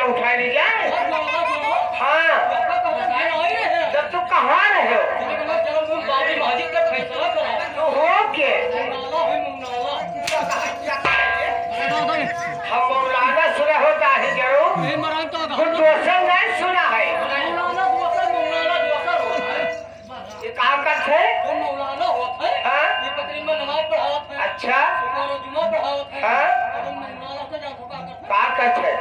उठा ली जाए। हाँ जब तू कहाँ रहे हो तो हो के हम मौलाना सुना होता है जरूर कुछ दोस्त नहीं सुना है। ये कहाँ का है? अच्छा हाँ ताकत है।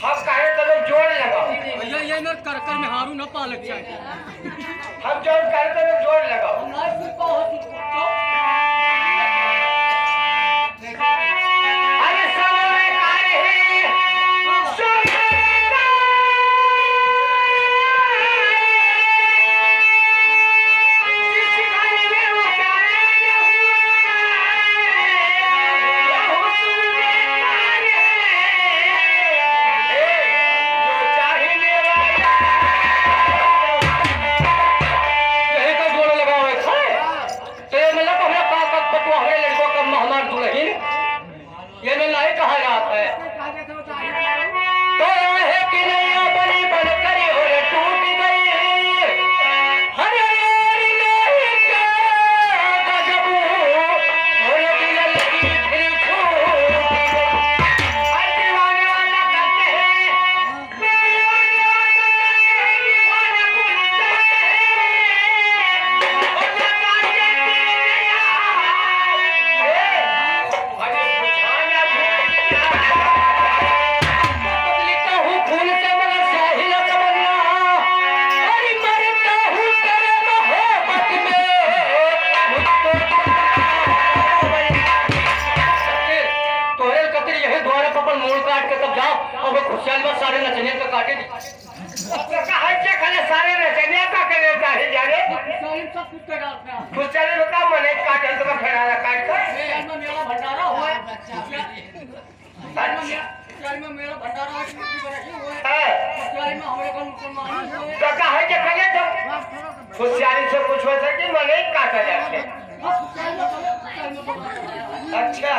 हम कहे तो लोग जोड़ लगाओ भैया ये ना कर में हारू न पालक चाहिए। हम जोड़ कहे तो लोग जोड़ लगाओ। अरे समय कार्य है सारे नचनिया का काटे दी सारे नचनिया का करे जाने जाने सब कुछ कर डालते हैं। कुछ चले बता मने काटे तो फेराना काट कर मेरा भंडारा हुआ में मेरा भंडारा है में हमारे को मुसलमान तो कहे के कहे तो खुशियारी से कुछ हो सके मने काटा जाते। अच्छा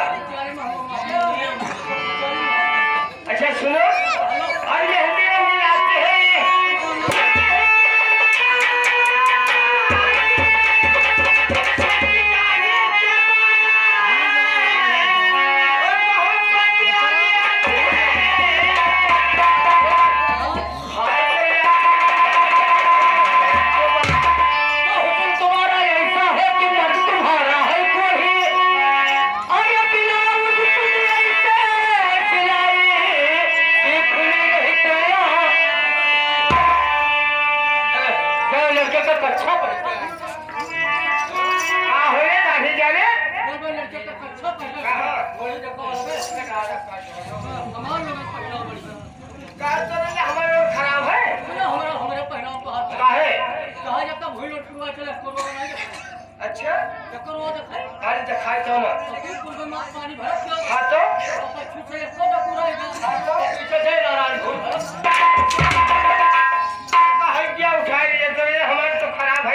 अच्छा सुनो और ये हिंदी आते हैं अच्छा अरे दिखाई तो ना हाँ तो क्या उठा लिया तो हमारे तो खराब है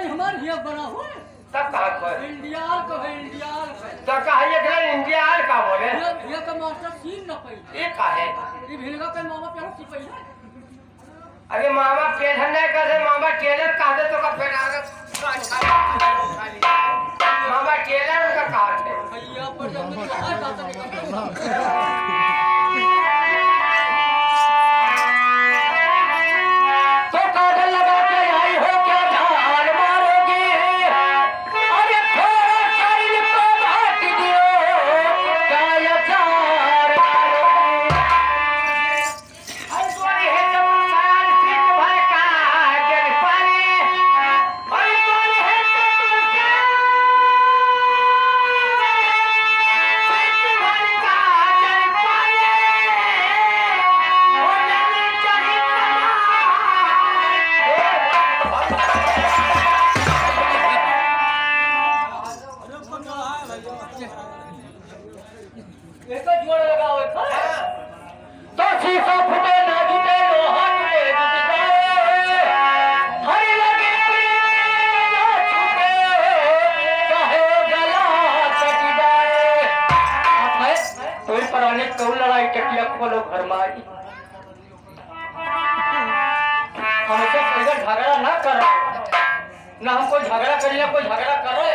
हमारे बना हुआ तब कहाँ पर इंडियाल को है इंडियाल तो कहा इंडियाल का बोले ये का मास्टर सीन न पई ये का है ये भिलगा पे मामा पे सी पई अरे मामा पेढ़न नहीं करे मामा टेलर कहा दे तो का फेर आगे मामा टेलर उनका कहा थे भैया पर जब मैं कहा जाता कहूँ लड़ाई टटिया खोलो घर में आई हमसे कहीं झगड़ा ना करो ना हम कोई झगड़ा करिए कोई झगड़ा करे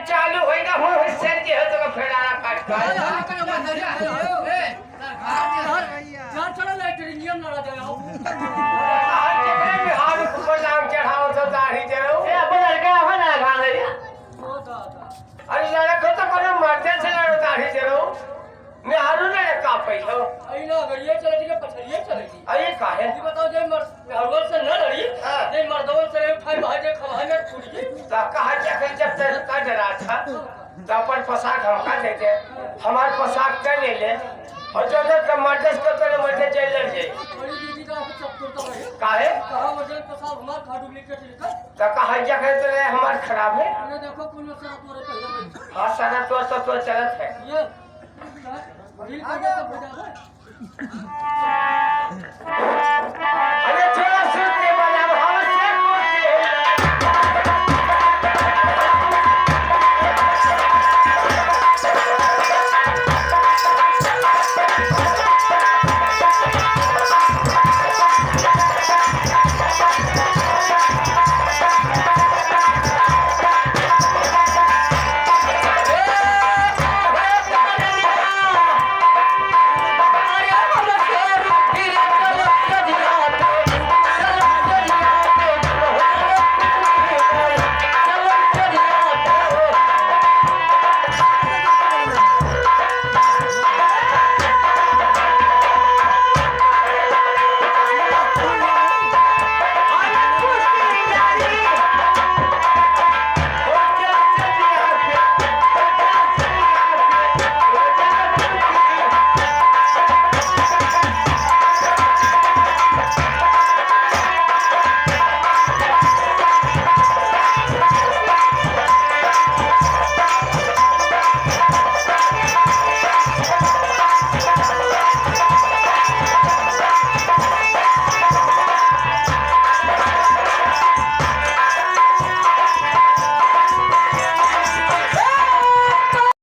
चालू होगा हो फेराना काट चलो नियम लड़ा जाओ बिहार ऊपर नाम चढ़ाओ तो दाढ़ी जरो ए अपन लड़का हो ना भाग रे ओ दादा अरे लड़का तो कोनो मरते से लड़ो दाढ़ी जरो निहारू ने का पैसो आई ना गड़िए चले के पछड़िए चलेगी अरे काहे ये बताओ जे हरवल से न लड़ी जे मर्दवन से उठाई भाजे खवाई में छुड़ी तो कहा जब तक का डरा था तो अपन पोशाक हमका दे दे हमार पोशाक कर ले ले और जो ना मर्दस को करे मर्दे चल लड़ जाए बड़ी दीदी का चक्कर तो है काहे कहा वजन पोशाक हमार खा डुप्लीकेट लिखा तो कहा जब तो हमार खराब है मैंने देखो कुल सारा तोरे पहले हां सारा तो चलत है ये रील का तो बजा अरे